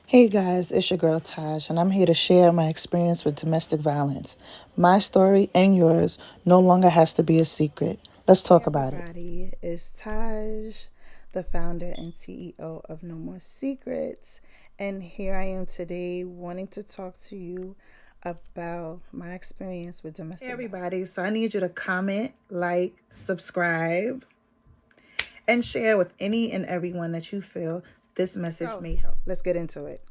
Hey guys, it's your girl Taj, and I'm here to share my experience with domestic violence. My story and yours no longer has to be a secret. Let's talk about it. Everybody, it's Taj, the founder and CEO of No More Secrets, and here I am today wanting to talk to you about my experience with domestic violence. Everybody, so I need you to comment, like, subscribe, and share with any and everyone that you feel this message may help. Let's get into it.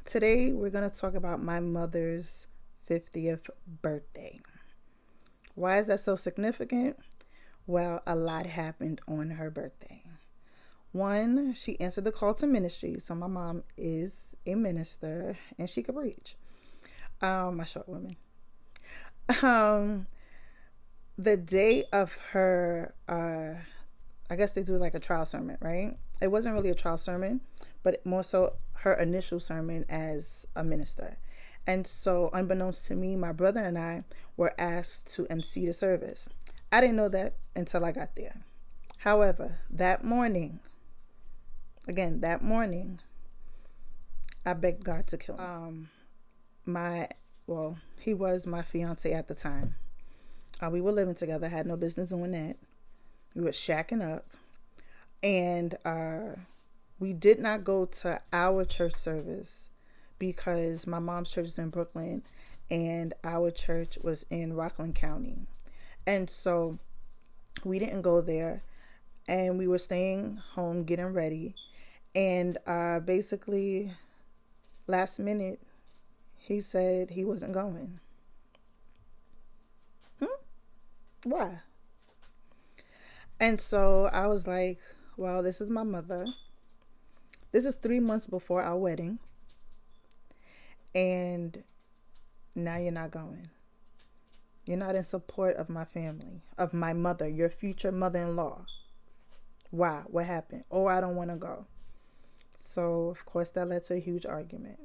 Today we're gonna talk about my mother's 50th birthday. Why is that so significant? Well, a lot happened on her birthday. One, she answered the call to ministry. So my mom is a minister and she could preach. My short woman. Um, the day of her, I guess they do like a trial sermon, right? It wasn't really a trial sermon, but more so her initial sermon as a minister. And so, unbeknownst to me, my brother and I were asked to MC the service. I didn't know that until I got there. However, that morning, I begged God to kill me. My, well, he was my fiance at the time. We were living together, had no business doing that. We were shacking up. And we did not go to our church service because my mom's church is in Brooklyn and our church was in Rockland County. And so we didn't go there and we were staying home getting ready. And basically, last minute, he said he wasn't going. Why? And so I was like, well, this is my mother. This is 3 months before our wedding. And now you're not going. You're not in support of my family, of my mother, your future mother-in-law. Why? What happened? Oh, I don't want to go. So, of course, that led to a huge argument.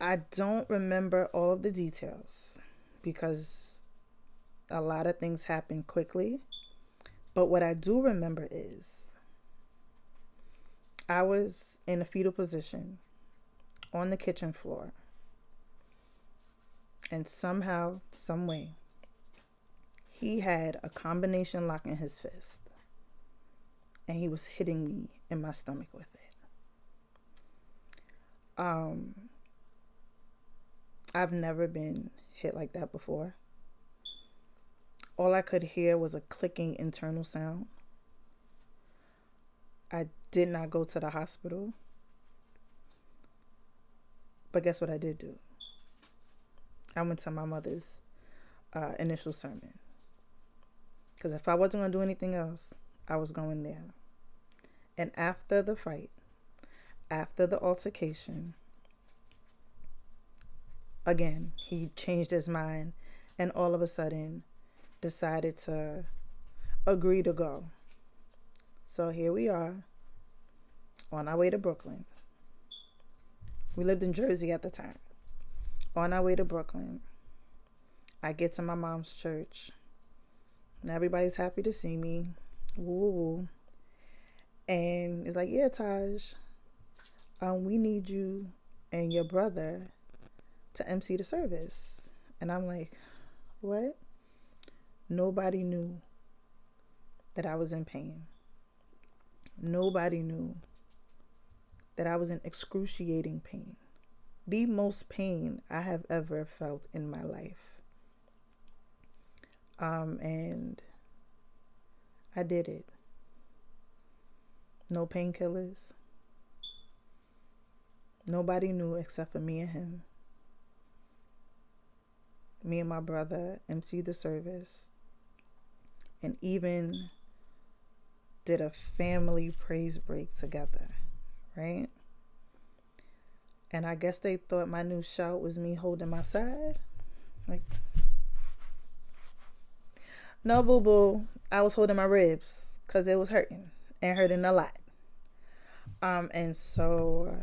I don't remember all of the details because a lot of things happened quickly. But what I do remember is I was in a fetal position on the kitchen floor. And somehow, some way, he had a combination lock in his fist. And he was hitting me in my stomach with it. I've never been hit like that before. All I could hear was a clicking internal sound. I did not go to the hospital. But guess what I did do? I went to my mother's initial sermon. Because if I wasn't going to do anything else, I was going there. And after the fight, after the altercation, again, he changed his mind and all of a sudden decided to agree to go. So here we are on our way to Brooklyn. We lived in Jersey at the time. On our way to Brooklyn, I get to my mom's church. And everybody's happy to see me. Woo woo. And it's like, yeah, Taj, we need you and your brother to MC the service. And I'm like, what? Nobody knew that I was in pain. Nobody knew that I was in excruciating pain. The most pain I have ever felt in my life. And I did it. No painkillers. Nobody knew except for me and him. Me and my brother emceed the service and even did a family praise break together, right? And I guess they thought my new shout was me holding my side. Like, no, boo boo. I was holding my ribs because it was hurting and hurting a lot. And so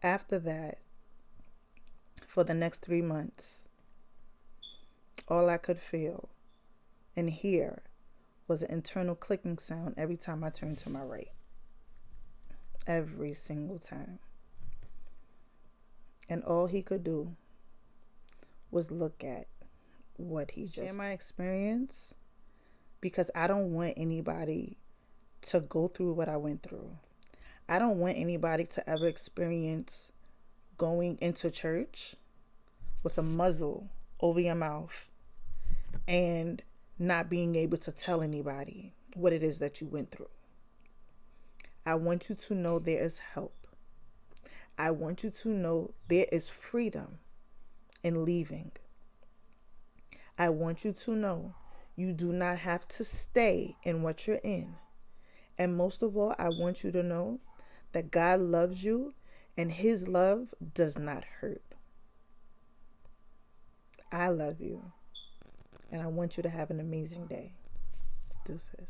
after that, for the next 3 months, all I could feel and hear was an internal clicking sound every time I turned to my right. Every single time. And all he could do was look at what he just share my experience, because I don't want anybody to go through what I went through. I don't want anybody to ever experience going into church with a muzzle over your mouth and not being able to tell anybody what it is that you went through. I want you to know there is help. I want you to know there is freedom in leaving. I want you to know you do not have to stay in what you're in. And most of all, I want you to know that God loves you and his love does not hurt. I love you. And I want you to have an amazing day. Deuces.